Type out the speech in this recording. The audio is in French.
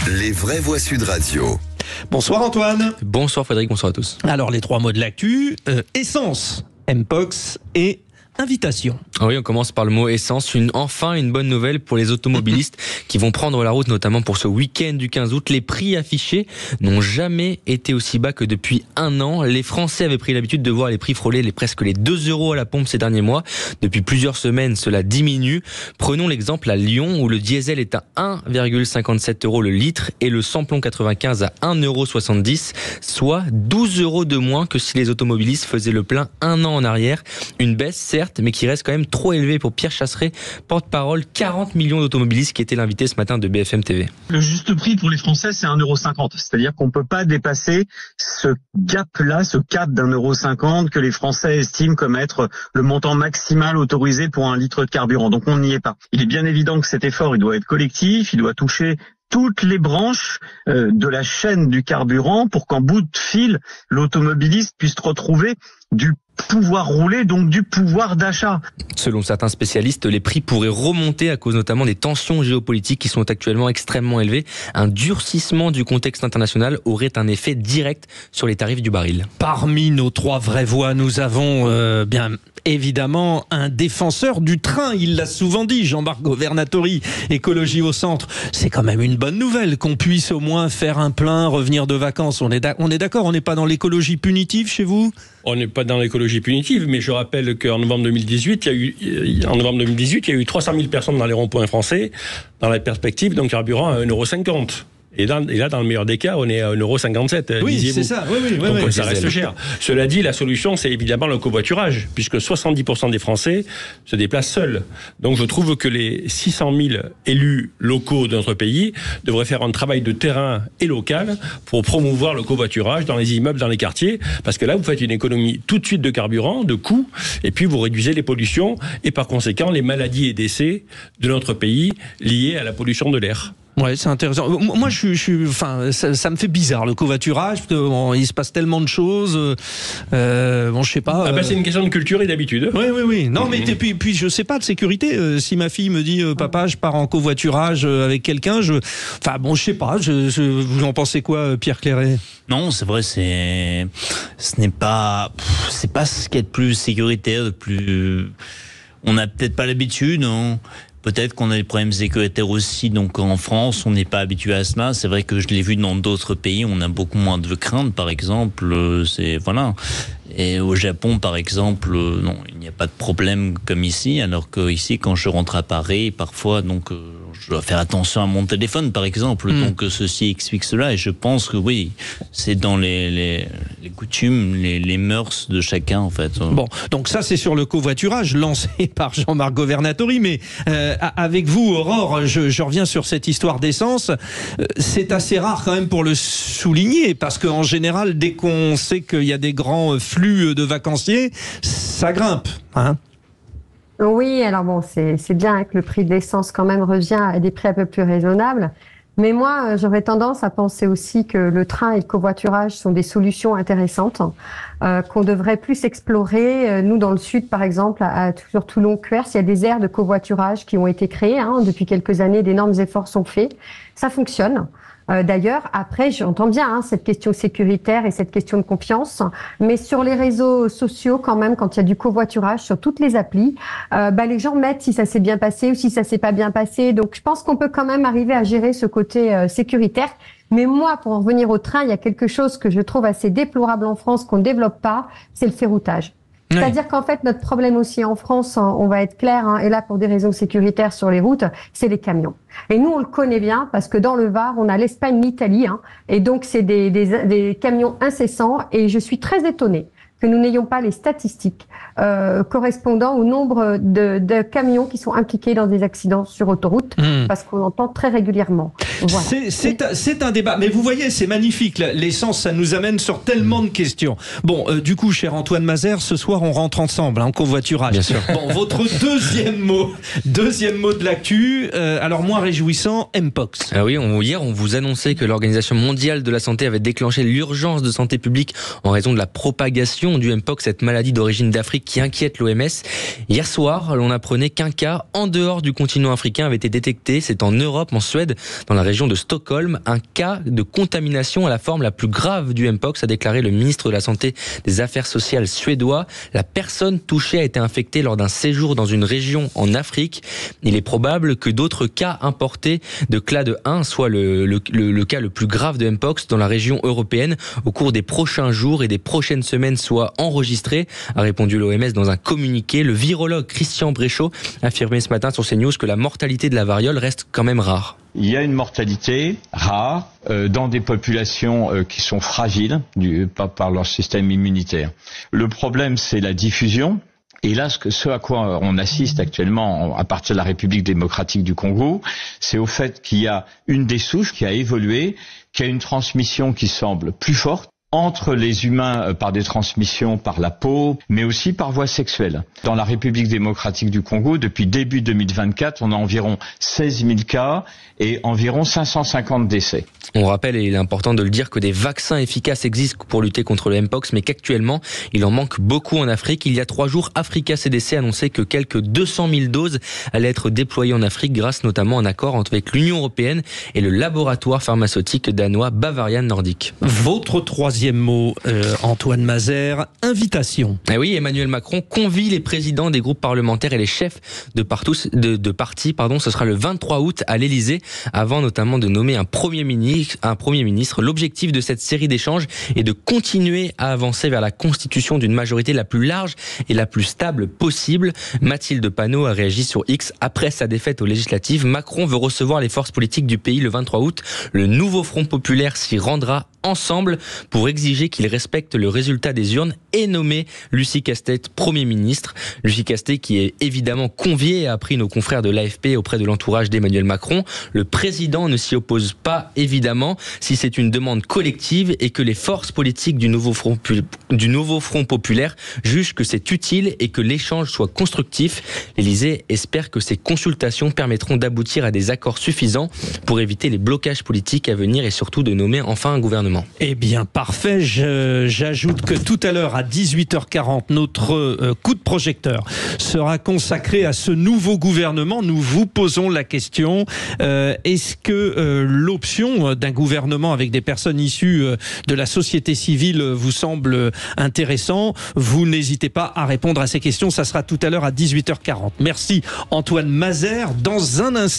Les vraies voix Sud Radio. Bonsoir Antoine. Bonsoir Frédéric, bonsoir à tous. Alors les 3 mots de l'actu, essence, Mpox et invitation. Oui, on commence par le mot essence. Enfin une bonne nouvelle pour les automobilistes qui vont prendre la route, notamment pour ce week-end du 15 août. Les prix affichés n'ont jamais été aussi bas que depuis un an. Les Français avaient pris l'habitude de voir les prix frôler presque les 2 € à la pompe ces derniers mois. Depuis plusieurs semaines, cela diminue. Prenons l'exemple à Lyon où le diesel est à 1,57 € le litre et le samplon 95 à 1,70 €, soit 12 € de moins que si les automobilistes faisaient le plein un an en arrière. Une baisse, certes, mais qui reste quand même trop élevé pour Pierre Chasseret, porte-parole 40 millions d'automobilistes, qui était l'invité ce matin de BFM TV. Le juste prix pour les Français, c'est 1,50 €. C'est-à-dire qu'on ne peut pas dépasser ce gap-là, ce cap d'1,50 € que les Français estiment comme être le montant maximal autorisé pour un litre de carburant. Donc on n'y est pas. Il est bien évident que cet effort, il doit être collectif, il doit toucher toutes les branches de la chaîne du carburant pour qu'en bout de fil, l'automobiliste puisse retrouver du pouvoir rouler, donc du pouvoir d'achat. Selon certains spécialistes, les prix pourraient remonter à cause notamment des tensions géopolitiques qui sont actuellement extrêmement élevées. Un durcissement du contexte international aurait un effet direct sur les tarifs du baril. Parmi nos 3 vraies voix, nous avons bien évidemment un défenseur du train. Il l'a souvent dit, Jean-Marc Governatori, Écologie au centre. C'est quand même une bonne nouvelle qu'on puisse au moins faire un plein, revenir de vacances. On est d'accord, on n'est pas dans l'écologie punitive chez vous ? On n'est pas dans l'écologie punitive, mais je rappelle qu'en novembre 2018, il y a eu 300 000 personnes dans les ronds-points français, dans la perspective d'un carburant à 1,50 €. Et là, dans le meilleur des cas, on est à 1,57 €. Oui, c'est ça. Oui, donc ça reste cher. Cela dit, la solution, c'est évidemment le covoiturage, puisque 70% des Français se déplacent seuls. Donc je trouve que les 600 000 élus locaux de notre pays devraient faire un travail de terrain et local pour promouvoir le covoiturage dans les immeubles, dans les quartiers, parce que là, vous faites une économie tout de suite de carburant, de coûts, et puis vous réduisez les pollutions, et par conséquent, les maladies et décès de notre pays liés à la pollution de l'air. Ouais, c'est intéressant. Moi, ça me fait bizarre le covoiturage, parce que il se passe tellement de choses. Je sais pas. C'est une question de culture et d'habitude. Oui. Non, mais puis je sais pas de sécurité. Si ma fille me dit, papa, je pars en covoiturage avec quelqu'un, je sais pas. Vous en pensez quoi, Pierre Clairet ? Non, c'est vrai, c'est pas ce qui est le plus sécuritaire, le plus. On n'a peut-être pas l'habitude, hein. Peut-être qu'on a des problèmes sécuritaires aussi, donc en France, on n'est pas habitué à cela. C'est vrai que je l'ai vu dans d'autres pays, on a beaucoup moins de crainte, par exemple. Et au Japon, par exemple, non, il n'y a pas de problème comme ici, alors que ici, quand je rentre à Paris, parfois, je dois faire attention à mon téléphone, par exemple. Donc ceci explique cela, et je pense que oui, c'est dans les coutumes, les mœurs de chacun, en fait. Bon, donc ça, c'est sur le covoiturage lancé par Jean-Marc Governatori, mais avec vous, Aurore, je reviens sur cette histoire d'essence. C'est assez rare quand même pour le souligner, parce qu'en général, dès qu'on sait qu'il y a des grands flux de vacanciers, ça grimpe, hein. Oui, alors bon, c'est bien que le prix de l'essence quand même revient à des prix un peu plus raisonnables. Mais moi, j'aurais tendance à penser aussi que le train et le covoiturage sont des solutions intéressantes, qu'on devrait plus explorer. Nous, dans le sud, par exemple, sur Toulon-Cuers, il y a des aires de covoiturage qui ont été créées. Depuis quelques années, d'énormes efforts sont faits. Ça fonctionne. D'ailleurs, après, j'entends bien cette question sécuritaire et cette question de confiance, mais sur les réseaux sociaux, quand même, quand il y a du covoiturage sur toutes les applis, les gens mettent si ça s'est bien passé ou si ça s'est pas bien passé. Donc, je pense qu'on peut quand même arriver à gérer ce côté sécuritaire. Mais moi, pour en revenir au train, il y a quelque chose que je trouve assez déplorable en France qu'on ne développe pas, c'est le ferroutage. Oui. C'est-à-dire qu'en fait, notre problème aussi en France, on va être clair, et là pour des raisons sécuritaires sur les routes, c'est les camions. Et nous, on le connaît bien parce que dans le Var, on a l'Espagne, l'Italie, et donc c'est des camions incessants. Et je suis très étonnée que nous n'ayons pas les statistiques correspondant au nombre de camions qui sont impliqués dans des accidents sur autoroute, parce qu'on l'entend très régulièrement. Voilà. C'est un débat, mais vous voyez, c'est magnifique. L'essence, ça nous amène sur tellement de questions. Bon, du coup, cher Antoine Mazère, ce soir, on rentre ensemble en covoiturage. Bien sûr. Bon, votre deuxième mot de l'actu, alors moins réjouissant, Mpox. Ah oui, hier, on vous annonçait que l'Organisation mondiale de la santé avait déclenché l'urgence de santé publique en raison de la propagation transmission du Mpox, cette maladie d'origine d'Afrique qui inquiète l'OMS. Hier soir, on apprenait qu'un cas en dehors du continent africain avait été détecté. C'est en Europe, en Suède, dans la région de Stockholm. Un cas de contamination à la forme la plus grave du Mpox, a déclaré le ministre de la Santé des Affaires sociales suédois. La personne touchée a été infectée lors d'un séjour dans une région en Afrique. Il est probable que d'autres cas importés de clade 1 soient le cas le plus grave de Mpox dans la région européenne au cours des prochains jours et des prochaines semaines soient enregistrés, a répondu l'OMS dans un communiqué. Le virologue Christian Bréchot a affirmé ce matin sur CNews que la mortalité de la variole reste quand même rare. Il y a une mortalité rare dans des populations qui sont fragiles par leur système immunitaire. Le problème, c'est la diffusion. Et là, ce à quoi on assiste actuellement à partir de la République démocratique du Congo, c'est au fait qu'il y a une des souches qui a évolué, qui a une transmission qui semble plus forte entre les humains par des transmissions par la peau, mais aussi par voie sexuelle. Dans la République démocratique du Congo, depuis début 2024, on a environ 16 000 cas et environ 550 décès. On rappelle, et il est important de le dire, que des vaccins efficaces existent pour lutter contre le Mpox, mais qu'actuellement, il en manque beaucoup en Afrique. Il y a 3 jours, Africa CDC annonçait que quelques 200 000 doses allaient être déployées en Afrique grâce notamment à un accord avec l'Union européenne et le laboratoire pharmaceutique danois Bavarian Nordic. Votre troisième mot, Antoine Mazère, invitation. Et oui, Emmanuel Macron convie les présidents des groupes parlementaires et les chefs de partis. Ce sera le 23 août à l'Elysée, avant notamment de nommer un Premier ministre. L'objectif de cette série d'échanges est de continuer à avancer vers la constitution d'une majorité la plus large et la plus stable possible. Mathilde Panot a réagi sur X après sa défaite aux législatives. Macron veut recevoir les forces politiques du pays le 23 août. Le nouveau Front populaire s'y rendra ensemble pour exiger qu'il respecte le résultat des urnes et nommer Lucie Castet Premier ministre. Lucie Castet qui est évidemment conviée et a appris nos confrères de l'AFP auprès de l'entourage d'Emmanuel Macron. Le président ne s'y oppose pas évidemment si c'est une demande collective et que les forces politiques du nouveau Front populaire jugent que c'est utile et que l'échange soit constructif. L'Élysée espère que ces consultations permettront d'aboutir à des accords suffisants pour éviter les blocages politiques à venir et surtout de nommer enfin un gouvernement. Eh bien, parfait. J'ajoute que tout à l'heure, à 18h40, notre coup de projecteur sera consacré à ce nouveau gouvernement. Nous vous posons la question, est-ce que l'option d'un gouvernement avec des personnes issues de la société civile vous semble intéressant? Vous n'hésitez pas à répondre à ces questions. Ça sera tout à l'heure à 18h40. Merci Antoine Mazère. Dans un instant,